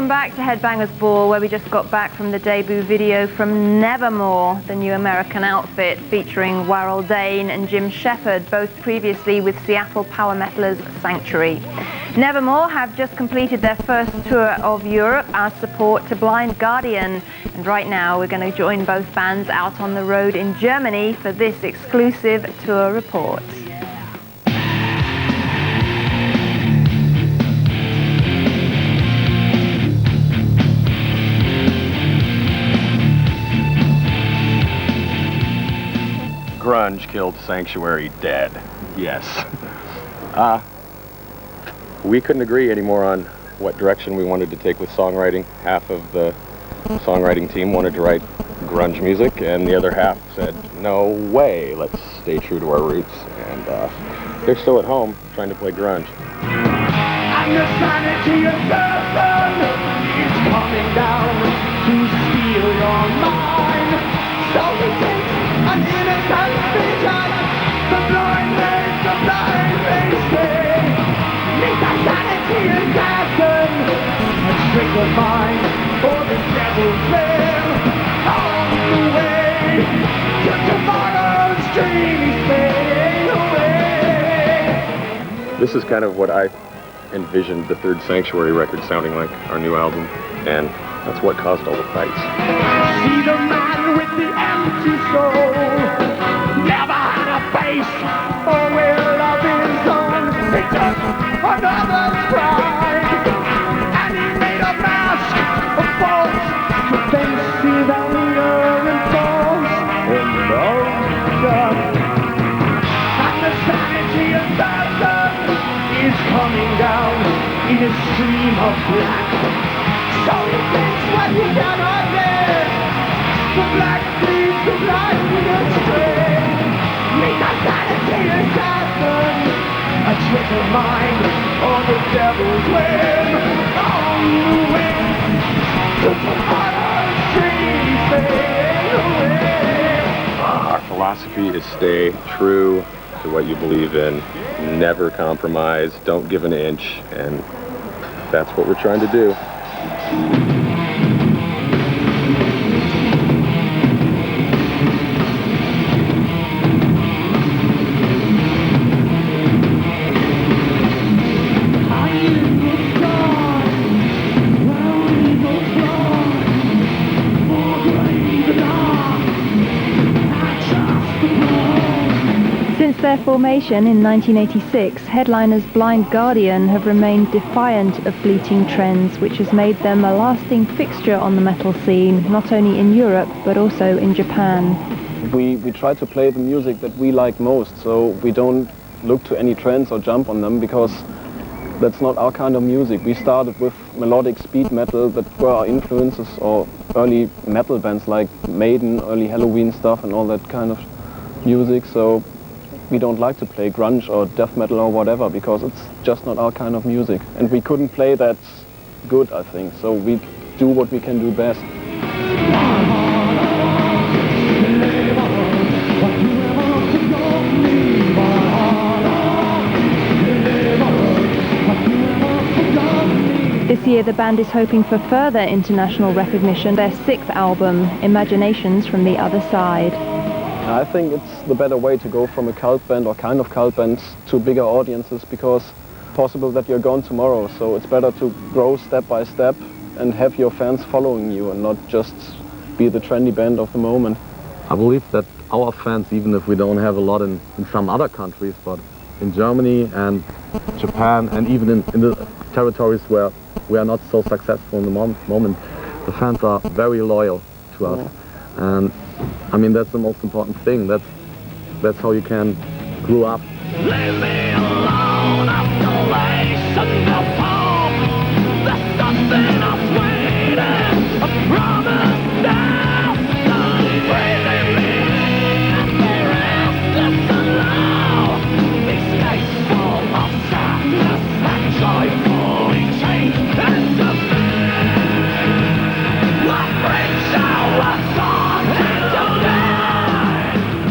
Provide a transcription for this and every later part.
Welcome back to Headbangers Ball, where we just got back from the debut video from Nevermore, the new American outfit featuring Warrell Dane and Jim Shepard, both previously with Seattle power metalers Sanctuary. Nevermore have just completed their first tour of Europe as support to Blind Guardian, and right now we're going to join both bands out on the road in Germany for this exclusive tour report. Grunge killed Sanctuary dead. Yes. We couldn't agree anymore on what direction we wanted to take with songwriting. Half of the songwriting team wanted to write grunge music, and the other half said, no way, let's stay true to our roots. And they're still at home trying to play grunge. And the sanity of person is coming down to steal your mind. So we take an innocent vision, the blind may stay. Meet the sanity assassin, a trick of mine, or the devil's flame. On the way to tomorrow's dreamy fade away. This is kind of what I envisioned the third Sanctuary record sounding like, our new album, and that's what caused all the fights. See the man with the empty soul, never had a face or will of his own. He took another's pride, and he made a mask of false to face his anger and false and motion. And the sanity of person is coming down in a stream of black. So he thinks what he cannot bear. The black leads the blind astray. Meet the sanity assassin, a trick of mine on the devil's whim. On the way to tomorrow's dreamy fade away. Our philosophy is stay true to what you believe in, never compromise, don't give an inch, and that's what we're trying to do. Since their formation in 1986, headliners Blind Guardian have remained defiant of fleeting trends, which has made them a lasting fixture on the metal scene, not only in Europe, but also in Japan. We try to play the music that we like most, so we don't look to any trends or jump on them, because that's not our kind of music. We started with melodic speed metal that were our influences, or early metal bands like Maiden, early Halloween stuff and all that kind of music, so we don't like to play grunge or death metal or whatever, because it's just not our kind of music. And we couldn't play that good, I think, so we do what we can do best. This year the band is hoping for further international recognition, their sixth album, Imaginations from the Other Side. I think it's the better way to go from a cult band or kind of cult bands to bigger audiences, because it's possible that you're gone tomorrow, so it's better to grow step by step and have your fans following you and not just be the trendy band of the moment. I believe that our fans, even if we don't have a lot in some other countries, but in Germany and Japan and even in the territories where we are not so successful in the moment, the fans are very loyal to us. Yeah. And I mean, that's the most important thing. That's how you can grow up. Leave me alone, isolation, no hope. There's something I'm waiting, a promise now. Breathing me in, restless and low. These days full of sadness and joyfully changed into me. What brings our song into me?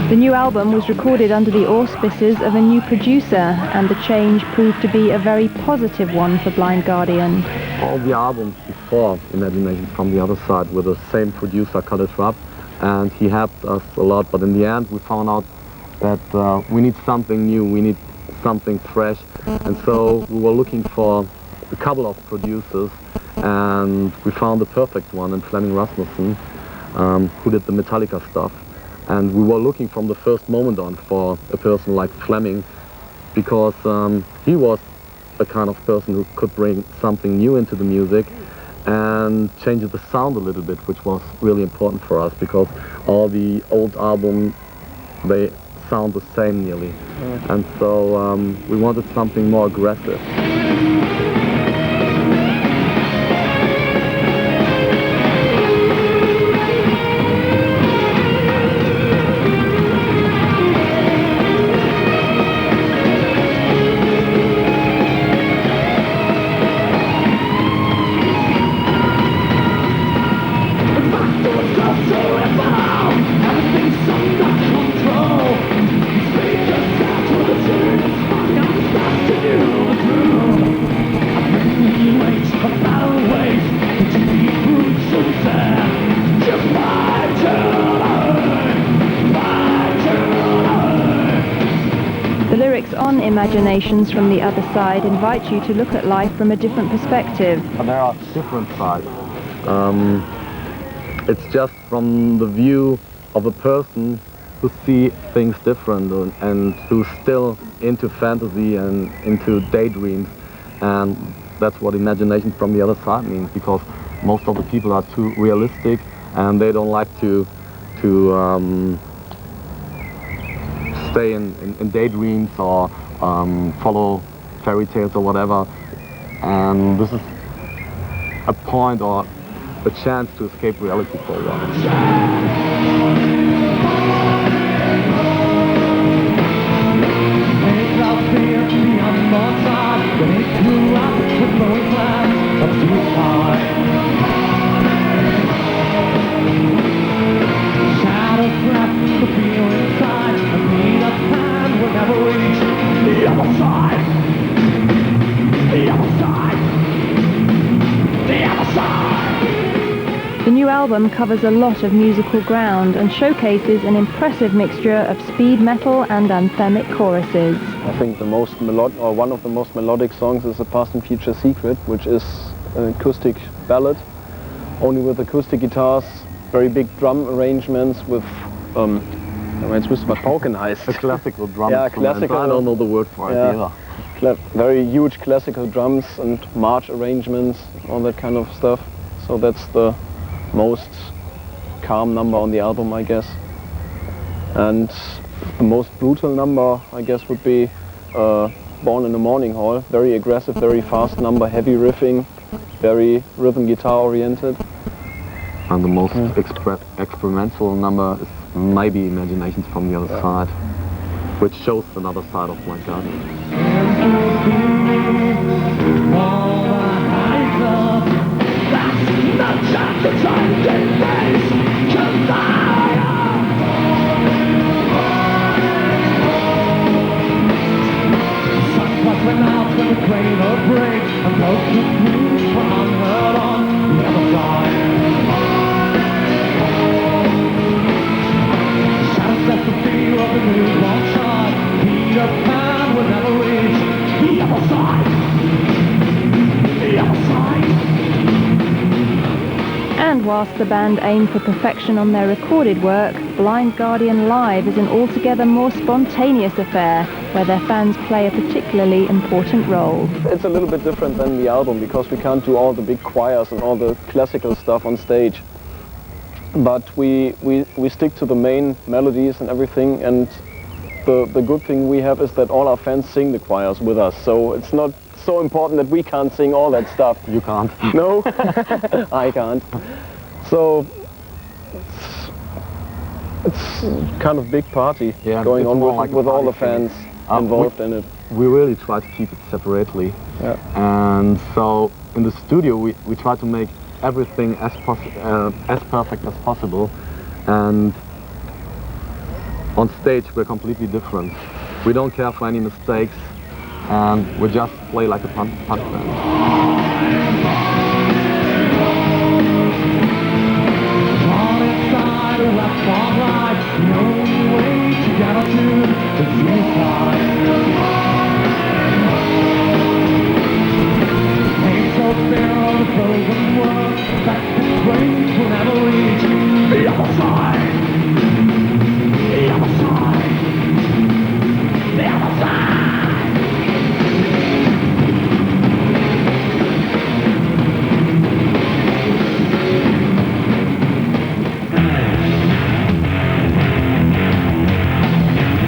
The new album was recorded under the auspices of a new producer, and the change proved to be a very positive one for Blind Guardian. All the albums before Imaginations from the Other Side with the same producer, cut it up, and he helped us a lot. But in the end, we found out that we need something new, we need something fresh, and so we were looking for a couple of producers, and we found the perfect one in Flemming Rasmussen, who did the Metallica stuff. And we were looking from the first moment on for a person like Flemming, because he was the kind of person who could bring something new into the music and change the sound a little bit, which was really important for us, because all the old albums, they sound the same nearly. And so we wanted something more aggressive. The lyrics on Imaginations from the Other Side invite you to look at life from a different perspective. And there are different sides. It's just from the view of a person who see things different and who's still into fantasy and into daydreams. And that's what Imagination from the Other Side means, because most of the people are too realistic and they don't like to stay in daydreams or follow fairy tales or whatever. And this is a point or a chance to escape reality for a while. The new album covers a lot of musical ground and showcases an impressive mixture of speed metal and anthemic choruses. I think the most one of the most melodic songs is "A Past and Future Secret," which is an acoustic ballad, only with acoustic guitars, very big drum arrangements with, jetzt müsste man Pauken heißt. A classical drum. Yeah, classical. I don't know the word for it either. Very huge classical drums and march arrangements, all that kind of stuff. So that's the most calm number on the album, I guess. And the most brutal number, I guess, would be Born in the Morning Hall. Very aggressive, very fast number, heavy riffing, very rhythm guitar oriented. And the most experimental number is maybe Imaginations from the Other Side, which shows another side of my garden. And whilst the band aim for perfection on their recorded work, Blind Guardian Live is an altogether more spontaneous affair, where their fans play a particularly important role. It's a little bit different than the album, because we can't do all the big choirs and all the classical stuff on stage. But we stick to the main melodies and everything, and the good thing we have is that all our fans sing the choirs with us, so it's not so important that we can't sing all that stuff. You can't. No, I can't. So it's kind of big party going on with all the fans involved in it. We really try to keep it separately. Yeah. And so in the studio we try to make everything as perfect as possible, and on stage we're completely different. We don't care for any mistakes, and we just play like a punk band.